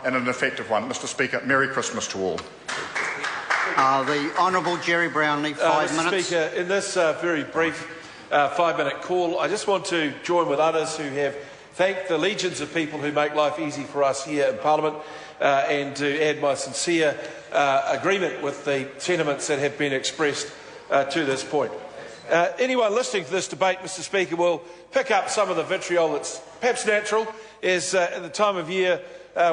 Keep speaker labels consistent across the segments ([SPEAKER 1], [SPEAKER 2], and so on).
[SPEAKER 1] and an effective one. Mr Speaker, Merry Christmas to all.
[SPEAKER 2] The Honourable Jerry Brownlee, 5 minutes.
[SPEAKER 3] Mr Speaker, in this very brief 5-minute call, I just want to join with others who have thanked the legions of people who make life easy for us here in Parliament and to add my sincere agreement with the sentiments that have been expressed to this point. Anyone listening to this debate, Mr Speaker, will pick up some of the vitriol that's perhaps natural, as at the time of year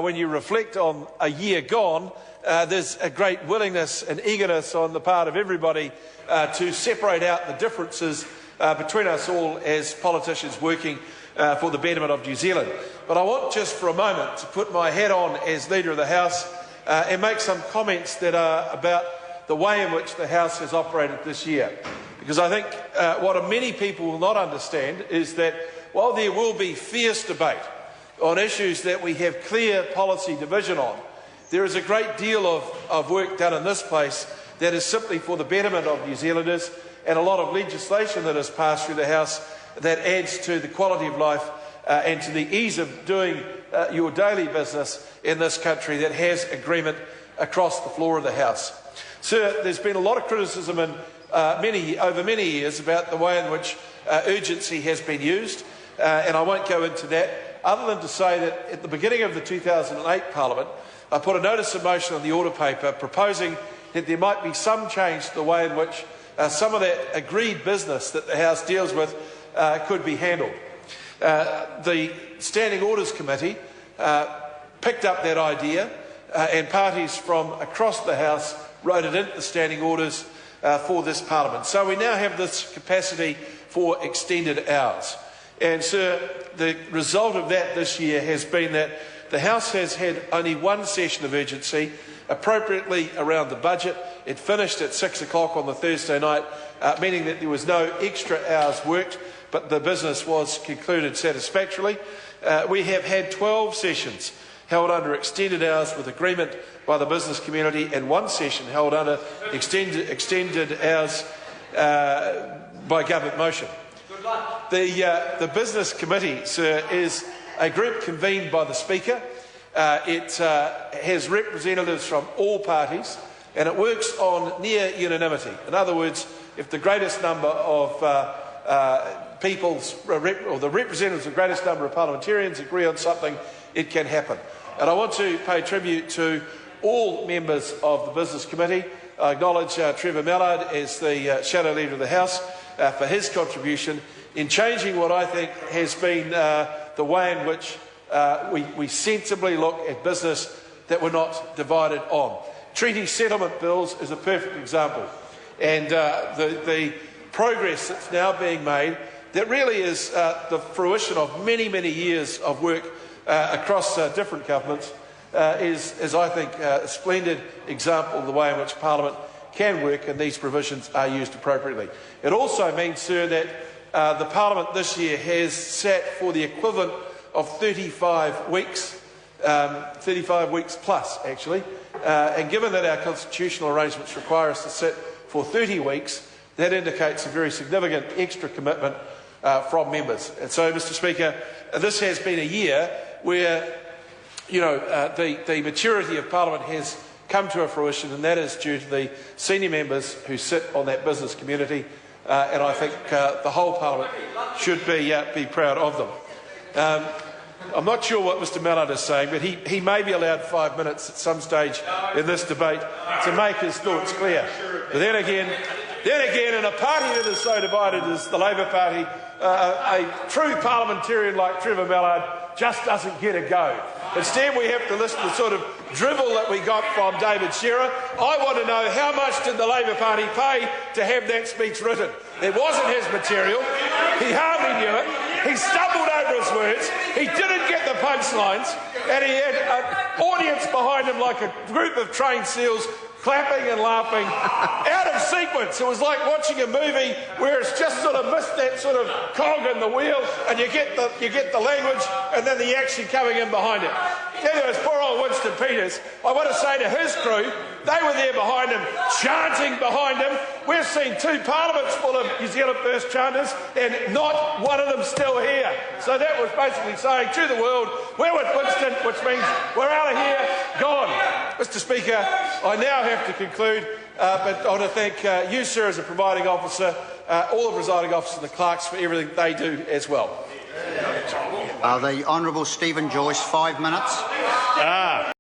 [SPEAKER 3] when you reflect on a year gone, there's a great willingness and eagerness on the part of everybody to separate out the differences between us all as politicians working for the betterment of New Zealand. But I want just for a moment to put my hat on as Leader of the House and make some comments that are about the way in which the House has operated this year. Because I think what many people will not understand is that while there will be fierce debate on issues that we have clear policy division on, there is a great deal of work done in this place that is simply for the betterment of New Zealanders, and a lot of legislation that has passed through the House that adds to the quality of life and to the ease of doing your daily business in this country that has agreement across the floor of the House. Sir, there's been a lot of criticism over many years about the way in which urgency has been used, and I won't go into that, other than to say that at the beginning of the 2008 Parliament, I put a notice of motion on the order paper proposing that there might be some change to the way in which some of that agreed business that the House deals with could be handled. The Standing Orders Committee picked up that idea and parties from across the House wrote it into the Standing Orders for this Parliament. So we now have this capacity for extended hours. And, sir, the result of that this year has been that the House has had only one session of urgency, appropriately around the budget. It finished at 6 o'clock on the Thursday night, meaning that there was no extra hours worked, but the business was concluded satisfactorily. We have had 12 sessions held under extended hours with agreement by the business community, and one session held under extended hours by government motion. The Business Committee, sir, is a group convened by the Speaker. It has representatives from all parties, and it works on near unanimity. In other words, if the greatest number of the representatives of the greatest number of parliamentarians agree on something, it can happen. And I want to pay tribute to all members of the Business Committee. I acknowledge Trevor Mallard as the Shadow Leader of the House for his contribution in changing what I think has been the way in which we sensibly look at business that we're not divided on. Treaty settlement bills is a perfect example, and the progress that's now being made that really is the fruition of many, many years of work across different governments is I think, a splendid example of the way in which Parliament can work, and these provisions are used appropriately. It also means, sir, that the Parliament this year has sat for the equivalent of 35 weeks, 35 weeks plus, actually, and given that our constitutional arrangements require us to sit for 30 weeks, that indicates a very significant extra commitment from members. And so, Mr Speaker, this has been a year where the maturity of Parliament has come to a fruition, and that is due to the senior members who sit on that business community, and I think the whole Parliament should be proud of them. I'm not sure what Mr Mallard is saying, but he may be allowed 5 minutes at some stage in this debate to make his thoughts clear. But then again, in a party that is so divided as the Labor Party, a true parliamentarian like Trevor Mallard just doesn't get a go. Instead, we have to listen to the sort of drivel that we got from David Shearer. I want to know, how much did the Labor Party pay to have that speech written? It wasn't his material. He hardly knew it. He stumbled over his words. He didn't get the punchlines, and he had an audience behind him like a group of trained seals clapping and laughing out of sequence. It was like watching a movie where it's just sort of missed that sort of cog in the wheel, and you get the language and then the action coming in behind it. Anyways, poor old Winston Peters, I want to say to his crew, they were there behind him, chanting behind him. We've seen 2 parliaments full of New Zealand First chanters and not one of them still here. So that was basically saying to the world, we're with Winston, which means we're out of here, gone. Mr Speaker, I now have to conclude, but I want to thank you, sir, as a presiding officer, all the presiding officers and the clerks for everything they do as well.
[SPEAKER 2] The Honourable Stephen Joyce, 5 minutes.